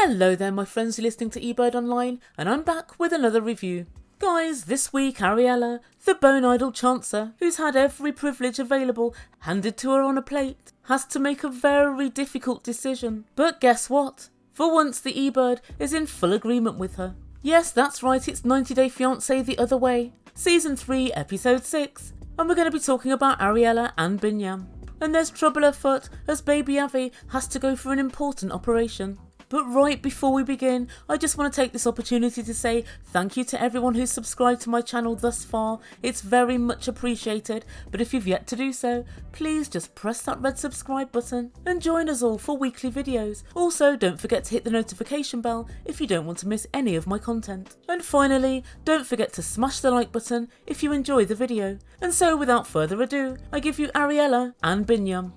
Hello there my friends, you're listening to Ebird Online and I'm back with another review. Guys, this week Ariela, the bone idol chancer, who's had every privilege available handed to her on a plate, has to make a very difficult decision. But guess what? For once the Ebird is in full agreement with her. Yes, that's right, it's 90 Day Fiancé the other way. Season 3, Episode 6. And we're going to be talking about Ariela and Biniyam. And there's trouble afoot as baby Avi has to go for an important operation. But right before we begin, I just want to take this opportunity to say thank you to everyone who's subscribed to my channel thus far. It's very much appreciated, but if you've yet to do so, please just press that red subscribe button and join us all for weekly videos. Also, don't forget to hit the notification bell if you don't want to miss any of my content. And finally, don't forget to smash the like button if you enjoy the video. And so without further ado, I give you Ariela and Biniyam.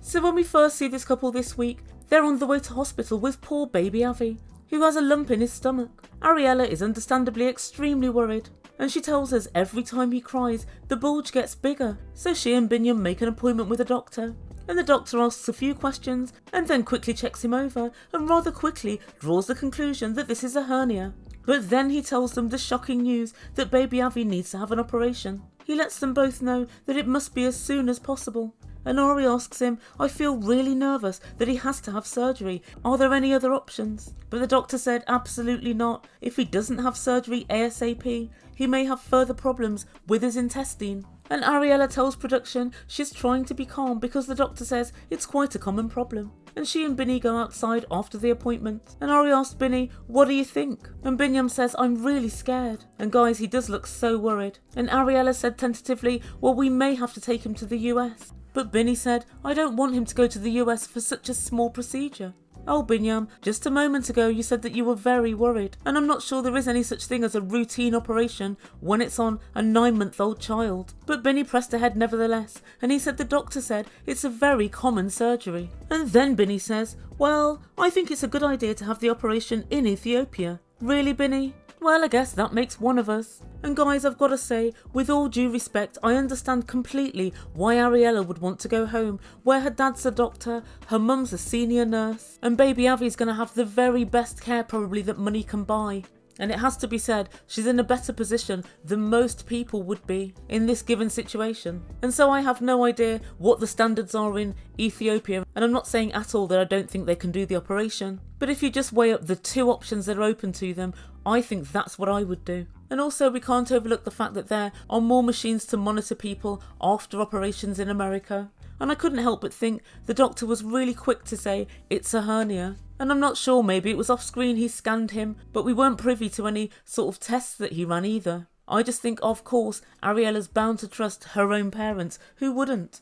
So when we first see this couple this week, they're on the way to hospital with poor baby Avi, who has a lump in his stomach. Ariela is understandably extremely worried, and she tells us every time he cries, the bulge gets bigger. So she and Biniyam make an appointment with a doctor, and the doctor asks a few questions and then quickly checks him over and rather quickly draws the conclusion that this is a hernia. But then he tells them the shocking news that baby Avi needs to have an operation. He lets them both know that it must be as soon as possible. And Ari asks him, I feel really nervous that he has to have surgery. Are there any other options? But the doctor said absolutely not. If he doesn't have surgery ASAP, he may have further problems with his intestine. And Ariela tells production she's trying to be calm because the doctor says it's quite a common problem. And she and Binny go outside after the appointment. And Ari asks Binny, what do you think? And Biniyam says, I'm really scared. And guys, he does look so worried. And Ariela said tentatively, well, we may have to take him to the US. But Binny said, I don't want him to go to the US for such a small procedure. Oh Biniyam, just a moment ago you said that you were very worried, and I'm not sure there is any such thing as a routine operation when it's on a 9-month-old child. But Binny pressed ahead nevertheless, and he said the doctor said it's a very common surgery. And then Binny says, well, I think it's a good idea to have the operation in Ethiopia. Really, Binny? Well, I guess that makes one of us. And guys, I've got to say, with all due respect, I understand completely why Ariela would want to go home, where her dad's a doctor, her mum's a senior nurse, and baby Avi's going to have the very best care probably that money can buy. And it has to be said, she's in a better position than most people would be in this given situation. And so I have no idea what the standards are in Ethiopia, and I'm not saying at all that I don't think they can do the operation. But if you just weigh up the two options that are open to them, I think that's what I would do. And also we can't overlook the fact that there are more machines to monitor people after operations in America. And I couldn't help but think the doctor was really quick to say it's a hernia. And I'm not sure, maybe it was off screen he scanned him, but we weren't privy to any sort of tests that he ran either. I just think, of course, Ariela's bound to trust her own parents, who wouldn't?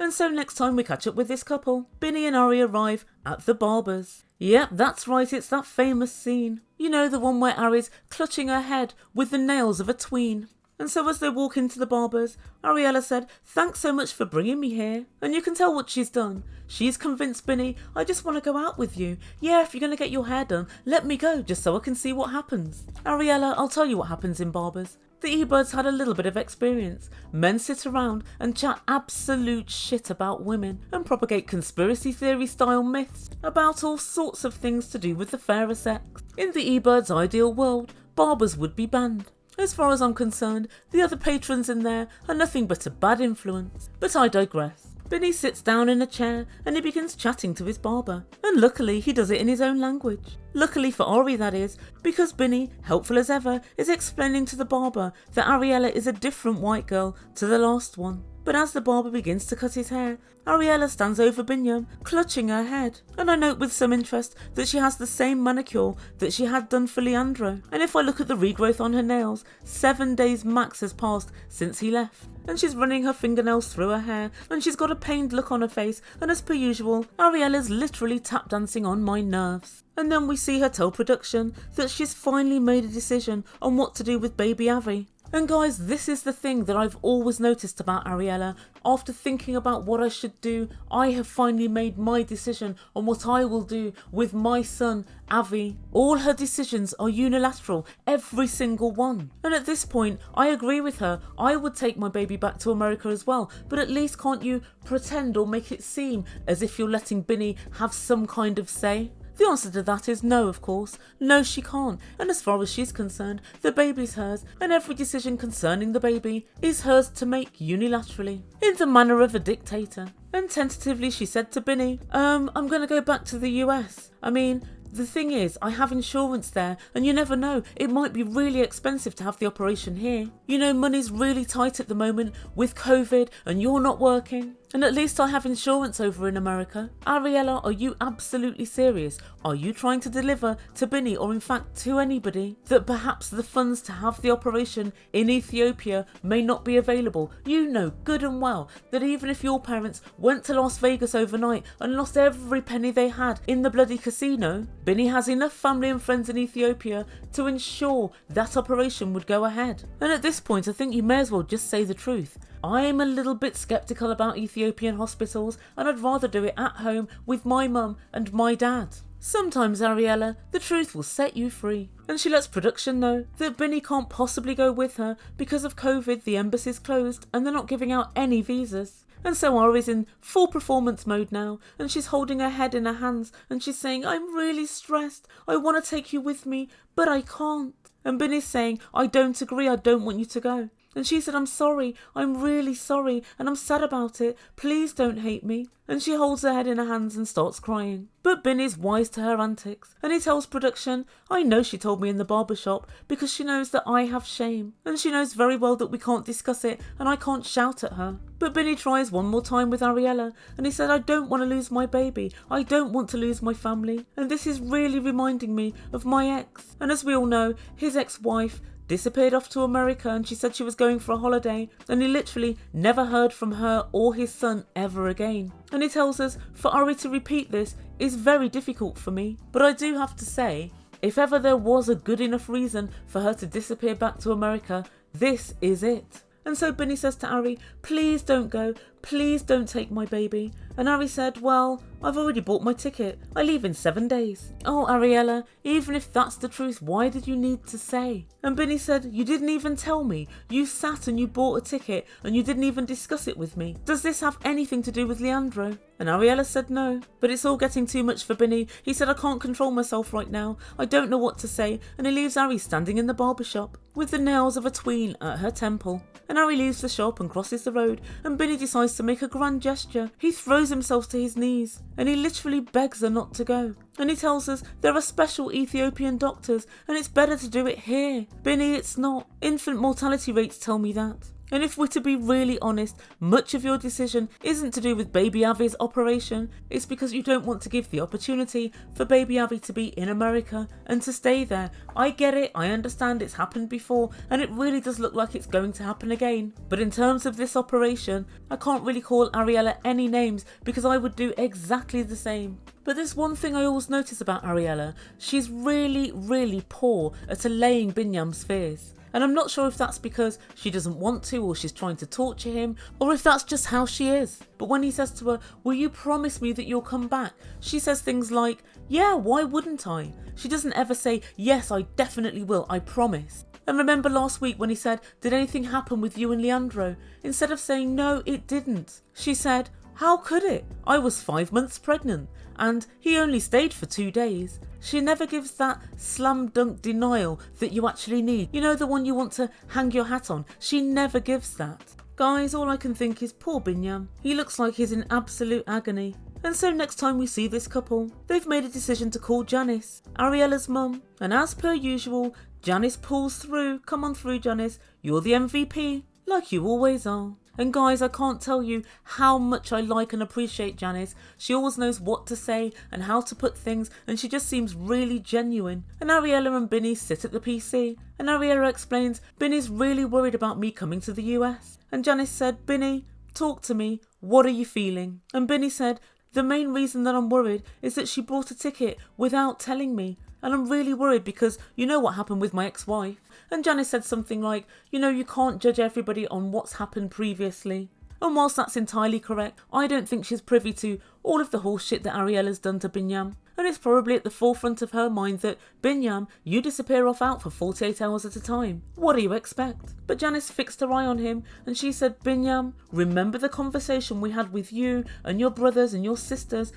And so next time we catch up with this couple, Binny and Ari arrive at the barber's. Yep, that's right, it's that famous scene. You know, the one where Ari's clutching her head with the nails of a tween. And so as they walk into the barber's, Ariela said, thanks so much for bringing me here. And you can tell what she's done. She's convinced Binny, I just want to go out with you. Yeah, if you're going to get your hair done, let me go just so I can see what happens. Ariela, I'll tell you what happens in barbers. The Ebirds had a little bit of experience. Men sit around and chat absolute shit about women and propagate conspiracy theory style myths about all sorts of things to do with the fairer sex. In the Ebirds' ideal world, barbers would be banned. As far as I'm concerned, the other patrons in there are nothing but a bad influence. But I digress. Binny sits down in a chair and he begins chatting to his barber. And luckily he does it in his own language. Luckily for Ari, that is, because Binny, helpful as ever, is explaining to the barber that Ariela is a different white girl to the last one. But as the barber begins to cut his hair, Ariela stands over Biniyam, clutching her head. And I note with some interest that she has the same manicure that she had done for Leandro. And if I look at the regrowth on her nails, 7 days max has passed since he left. And she's running her fingernails through her hair, and she's got a pained look on her face, and as per usual, Ariela's literally tap dancing on my nerves. And then we see her tell production that she's finally made a decision on what to do with baby Avi. And guys, this is the thing that I've always noticed about Ariela. After thinking about what I should do, I have finally made my decision on what I will do with my son, Avi. All her decisions are unilateral, every single one. And at this point, I agree with her. I would take my baby back to America as well, but at least can't you pretend or make it seem as if you're letting Binny have some kind of say? The answer to that is no, of course. No, she can't. And as far as she's concerned, the baby's hers, and every decision concerning the baby is hers to make unilaterally, in the manner of a dictator. And tentatively she said to Binny, I'm going to go back to the US. I mean, the thing is, I have insurance there, and you never know, it might be really expensive to have the operation here. You know, money's really tight at the moment with COVID, and you're not working. And at least I have insurance over in America. Ariela, are you absolutely serious? Are you trying to deliver to Binny, or in fact to anybody, that perhaps the funds to have the operation in Ethiopia may not be available? You know good and well that even if your parents went to Las Vegas overnight and lost every penny they had in the bloody casino, Binny has enough family and friends in Ethiopia to ensure that operation would go ahead. And at this point, I think you may as well just say the truth. I'm a little bit sceptical about Ethiopian hospitals, and I'd rather do it at home with my mum and my dad. Sometimes, Ariela, the truth will set you free. And she lets production know that Binny can't possibly go with her because of COVID, the embassy's closed and they're not giving out any visas. And so Ari's in full performance mode now, and she's holding her head in her hands and she's saying, I'm really stressed, I want to take you with me, but I can't. And Binny's saying, I don't agree, I don't want you to go. And she said, I'm sorry, I'm really sorry, and I'm sad about it. Please don't hate me. And she holds her head in her hands and starts crying. But Binny's wise to her antics, and he tells production, I know she told me in the barber shop because she knows that I have shame. And she knows very well that we can't discuss it and I can't shout at her. But Binny tries one more time with Ariela, and he said, I don't want to lose my baby. I don't want to lose my family. And this is really reminding me of my ex. And as we all know, his ex-wife disappeared off to America, and she said she was going for a holiday, and he literally never heard from her or his son ever again. And he tells us, for Ari to repeat this is very difficult for me. But I do have to say, if ever there was a good enough reason for her to disappear back to America, this is it. And so Binny says to Ari, please don't go, please don't take my baby. And Ari said, well, I've already bought my ticket. I leave in 7 days. Oh, Ariela, even if that's the truth, why did you need to say? And Binny said, you didn't even tell me. You sat and you bought a ticket and you didn't even discuss it with me. Does this have anything to do with Leandro? And Ariela said no, but it's all getting too much for Binny. He said, I can't control myself right now. I don't know what to say. And he leaves Ari standing in the barber shop with the nails of a tween at her temple. And Ari leaves the shop and crosses the road, and Binny decides to make a grand gesture. He throws himself to his knees and he literally begs her not to go. And he tells us there are special Ethiopian doctors and it's better to do it here. Binny, it's not. Infant mortality rates tell me that. And if we're to be really honest, much of your decision isn't to do with baby Avi's operation. It's because you don't want to give the opportunity for baby Avi to be in America and to stay there. I get it, I understand it's happened before and it really does look like it's going to happen again. But in terms of this operation, I can't really call Ariela any names because I would do exactly the same. But there's one thing I always notice about Ariela. She's really, really poor at allaying Biniyam's fears. And I'm not sure if that's because she doesn't want to or she's trying to torture him, or if that's just how she is. But when he says to her, will you promise me that you'll come back? She says things like, yeah, why wouldn't I? She doesn't ever say, yes, I definitely will, I promise. And remember last week when he said, did anything happen with you and Leandro? Instead of saying, no, it didn't, she said, how could it? I was 5 months pregnant and he only stayed for 2 days. She never gives that slam dunk denial that you actually need. You know, the one you want to hang your hat on. She never gives that. Guys, all I can think is poor Biniyam. He looks like he's in absolute agony. And so next time we see this couple, they've made a decision to call Janice, Ariela's mum. And as per usual, Janice pulls through. Come on through, Janice. You're the MVP, like you always are. And guys, I can't tell you how much I like and appreciate Janice. She always knows what to say and how to put things, and she just seems really genuine. And Ariela and Binny sit at the PC, and Ariela explains, Binny's really worried about me coming to the US. And Janice said, Binny, talk to me, what are you feeling? And Binny said, the main reason that I'm worried is that she bought a ticket without telling me. And I'm really worried because you know what happened with my ex-wife. And Janice said something like, you know, you can't judge everybody on what's happened previously. And whilst that's entirely correct, I don't think she's privy to all of the horse shit that Ariela's done to Biniyam. And it's probably at the forefront of her mind that, Biniyam, you disappear off out for 48 hours at a time. What do you expect? But Janice fixed her eye on him and she said, Biniyam, remember the conversation we had with you and your brothers and your sisters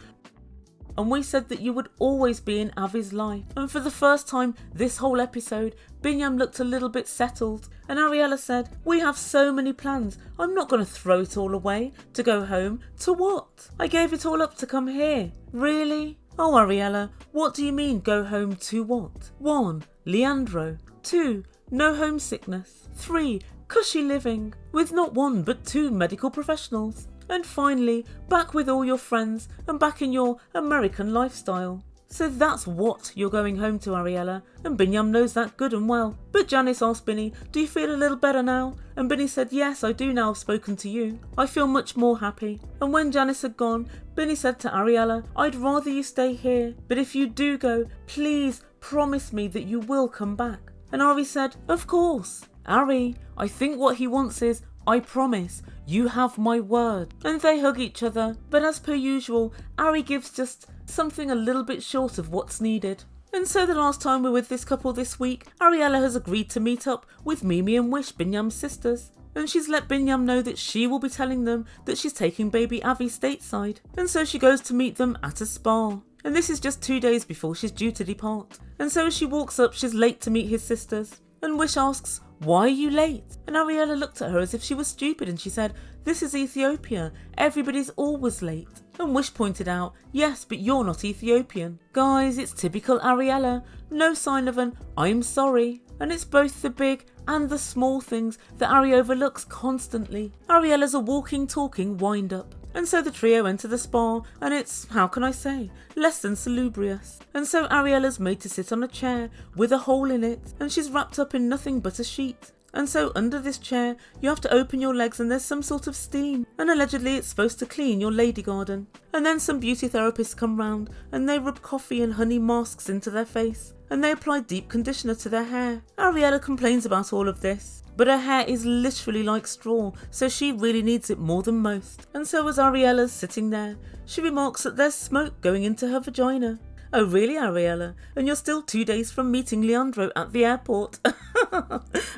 and we said that you would always be in Avi's life. And for the first time this whole episode, Biniyam looked a little bit settled, and Ariela said, we have so many plans, I'm not going to throw it all away to go home. To what? I gave it all up to come here. Really? Oh, Ariela, what do you mean go home to what? 1. Leandro. 2. No homesickness. 3. Cushy living with not 1 but 2 medical professionals. And finally, back with all your friends and back in your American lifestyle. So that's what you're going home to, Ariela, and Biniyam knows that good and well. But Janice asked Binny, do you feel a little better now? And Binny said, yes, I do now I've spoken to you. I feel much more happy. And when Janice had gone, Binny said to Ariela, I'd rather you stay here, but if you do go, please promise me that you will come back. And Ari said, of course. Ari, I think what he wants is, I promise, you have my word. And they hug each other, but as per usual, Ari gives just something a little bit short of what's needed. And so the last time we're with this couple this week, Ariela has agreed to meet up with Mimi and Wish, Biniyam's sisters. And she's let Biniyam know that she will be telling them that she's taking baby Avi stateside. And so she goes to meet them at a spa. And this is just 2 days before she's due to depart. And so as she walks up, she's late to meet his sisters. And Wish asks, why are you late? And Ariela looked at her as if she was stupid and she said, this is Ethiopia. Everybody's always late. And Wish pointed out, yes, but you're not Ethiopian. Guys, it's typical Ariela. No sign of an I'm sorry. And it's both the big and the small things that Ari overlooks constantly. Ariela's a walking, talking wind-up. And so the trio enter the spa, and it's, how can I say, less than salubrious. And so Ariela's made to sit on a chair with a hole in it, and she's wrapped up in nothing but a sheet. And so under this chair, you have to open your legs and there's some sort of steam. And allegedly it's supposed to clean your lady garden. And then some beauty therapists come round and they rub coffee and honey masks into their face. And they apply deep conditioner to their hair. Ariela complains about all of this, but her hair is literally like straw, so she really needs it more than most. And so as Ariela's sitting there, she remarks that there's smoke going into her vagina. Oh really, Ariela? And you're still 2 days from meeting Leandro at the airport?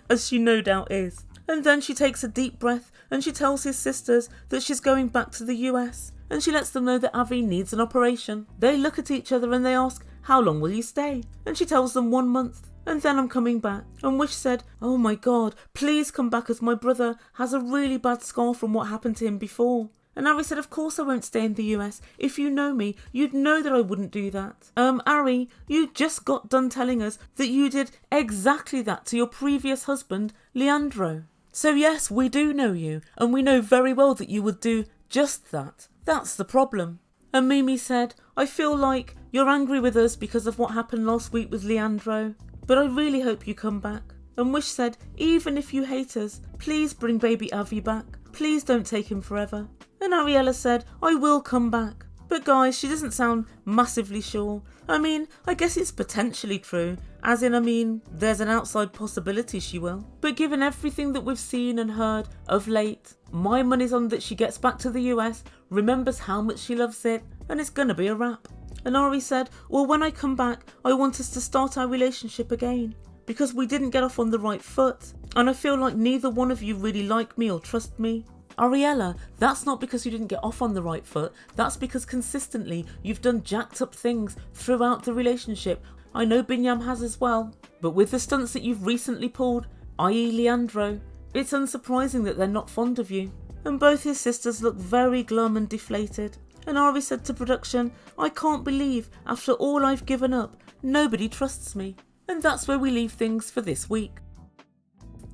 As she no doubt is. And then she takes a deep breath and she tells his sisters that she's going back to the US. And she lets them know that Avi needs an operation. They look at each other and they ask, how long will you stay? And she tells them 1 month. And then I'm coming back. And Wish said, oh my God, please come back as my brother has a really bad scar from what happened to him before. And Ari said, of course I won't stay in the US. If you know me, you'd know that I wouldn't do that. Ari, you just got done telling us that you did exactly that to your previous husband, Leandro. So yes, we do know you, and we know very well that you would do just that. That's the problem. And Mimi said, I feel like you're angry with us because of what happened last week with Leandro, but I really hope you come back. And Wish said, even if you hate us, please bring baby Avi back. Please don't take him forever. And Ariela said, I will come back. But guys, she doesn't sound massively sure. I mean, I guess it's potentially true. As in, there's an outside possibility she will. But given everything that we've seen and heard of late, my money's on that she gets back to the US, remembers how much she loves it, and it's gonna be a wrap. And Ari said, well, when I come back, I want us to start our relationship again. Because we didn't get off on the right foot. And I feel like neither one of you really like me or trust me. Ariela, that's not because you didn't get off on the right foot. That's because consistently you've done jacked up things throughout the relationship. I know Biniyam has as well. But with the stunts that you've recently pulled, i.e. Leandro, it's unsurprising that they're not fond of you. And both his sisters look very glum and deflated. And Ari said to production, I can't believe after all I've given up, nobody trusts me. And that's where we leave things for this week.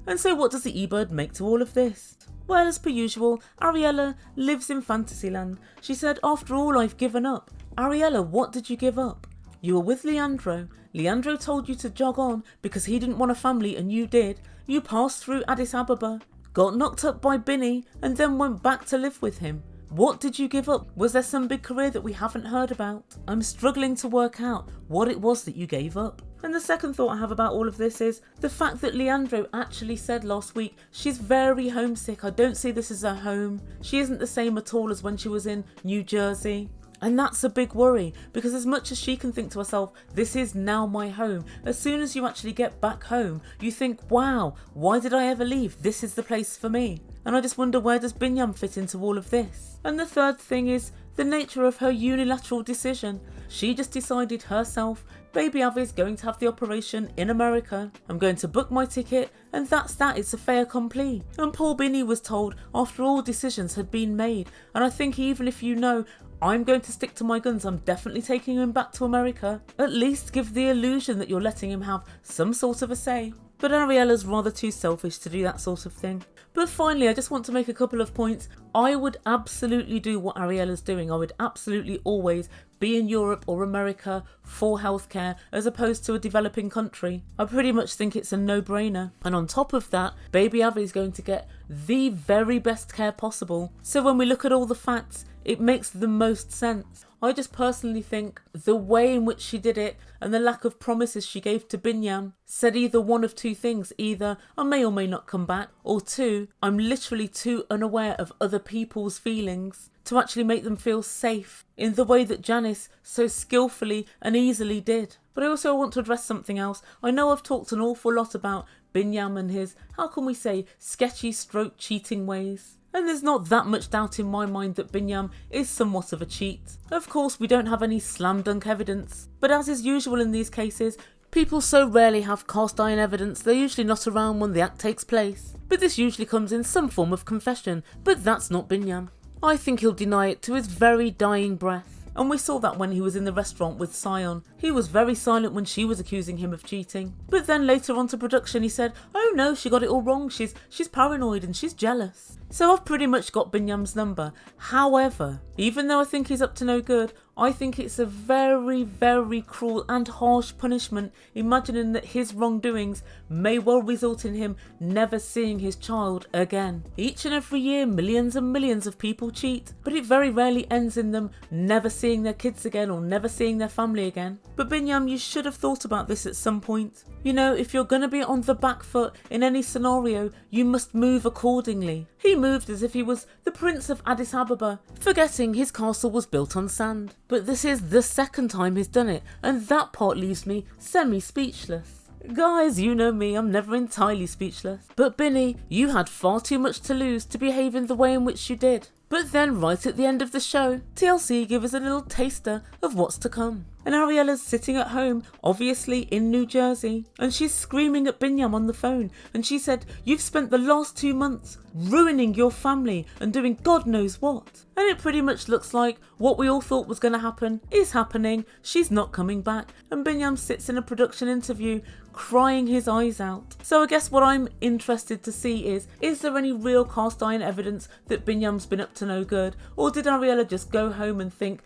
And so what does the Ebird make to all of this? Well, as per usual, Ariela lives in Fantasyland. She said, after all I've given up. Ariela, what did you give up? You were with Leandro. Leandro told you to jog on because he didn't want a family and you did. You passed through Addis Ababa, got knocked up by Binny and then went back to live with him. What did you give up? Was there some big career that we haven't heard about? I'm struggling to work out what it was that you gave up. And the second thought I have about all of this is the fact that Leandro actually said last week she's very homesick. I don't see this as her home. She isn't the same at all as when she was in New Jersey. And that's a big worry because as much as she can think to herself, this is now my home, as soon as you actually get back home, you think, wow, why did I ever leave? This is the place for me. And I just wonder, where does Biniyam fit into all of this? And the third thing is the nature of her unilateral decision. she just decided herself, baby Avi's going to have the operation in America. I'm going to book my ticket, and that's that, it's a fait accompli. And poor Binny was told after all decisions had been made, and I think even if you know I'm going to stick to my guns, I'm definitely taking him back to America, at least give the illusion that you're letting him have some sort of a say. But Ariela's rather too selfish to do that sort of thing. But finally, I just want to make a couple of points. I would absolutely do what Ariela's doing. I would absolutely always be in Europe or America for healthcare as opposed to a developing country. I pretty much think it's a no-brainer. And on top of that, baby Avi is going to get the very best care possible. So when we look at all the facts, it makes the most sense. I just personally think the way in which she did it and the lack of promises she gave to Biniyam said either one of two things. Either I may or may not come back, or two, I'm literally too unaware of other people's feelings to actually make them feel safe in the way that Janice so skillfully and easily did. But I also want to address something else. I know I've talked an awful lot about Biniyam and his, how can we say, sketchy stroke cheating ways. And there's not that much doubt in my mind that Biniyam is somewhat of a cheat. Of course, we don't have any slam dunk evidence, but as is usual in these cases, people so rarely have cast iron evidence, they're usually not around when the act takes place. But this usually comes in some form of confession, but that's not Biniyam. I think he'll deny it to his very dying breath. And we saw that when he was in the restaurant with Sion. He was very silent when she was accusing him of cheating. But then later on to production he said, oh no, she got it all wrong, she's paranoid and she's jealous. So I've pretty much got Biniyam's number. However, even though I think he's up to no good, I think it's a very, very cruel and harsh punishment, imagining that his wrongdoings may well result in him never seeing his child again. Each and every year, millions and millions of people cheat, but it very rarely ends in them never seeing their kids again or never seeing their family again. But Biniyam, you should have thought about this at some point. You know, if you're going to be on the back foot in any scenario, you must move accordingly. He moved as if he was the Prince of Addis Ababa, forgetting his castle was built on sand. But this is the second time he's done it, and that part leaves me semi-speechless. Guys, you know me, I'm never entirely speechless. But Binny, you had far too much to lose to behave in the way in which you did. But then right at the end of the show, TLC give us a little taster of what's to come. And Ariela's sitting at home, obviously in New Jersey, and she's screaming at Biniyam on the phone, and she said, you've spent the last 2 months ruining your family and doing God knows what. And it pretty much looks like what we all thought was going to happen is happening. She's not coming back, and Biniyam sits in a production interview crying his eyes out. So I guess what I'm interested to see is there any real cast iron evidence that Biniyam's been up to no good, or did Ariela just go home and think,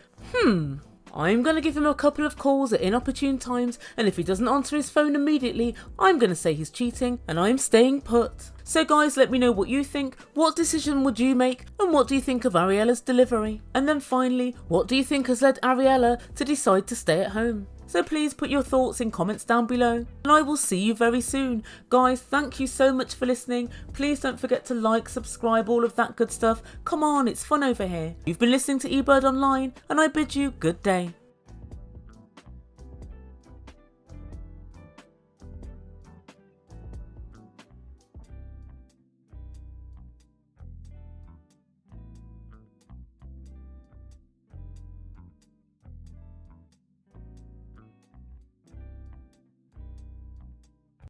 I'm going to give him a couple of calls at inopportune times, and if he doesn't answer his phone immediately, I'm going to say he's cheating, and I'm staying put. So guys, let me know what you think. What decision would you make, and what do you think of Ariela's delivery? And then finally, what do you think has led Ariela to decide to stay at home? So please put your thoughts in comments down below, and I will see you very soon. Guys, thank you so much for listening. Please don't forget to like, subscribe, all of that good stuff. Come on, it's fun over here. You've been listening to Ebird Online, and I bid you good day.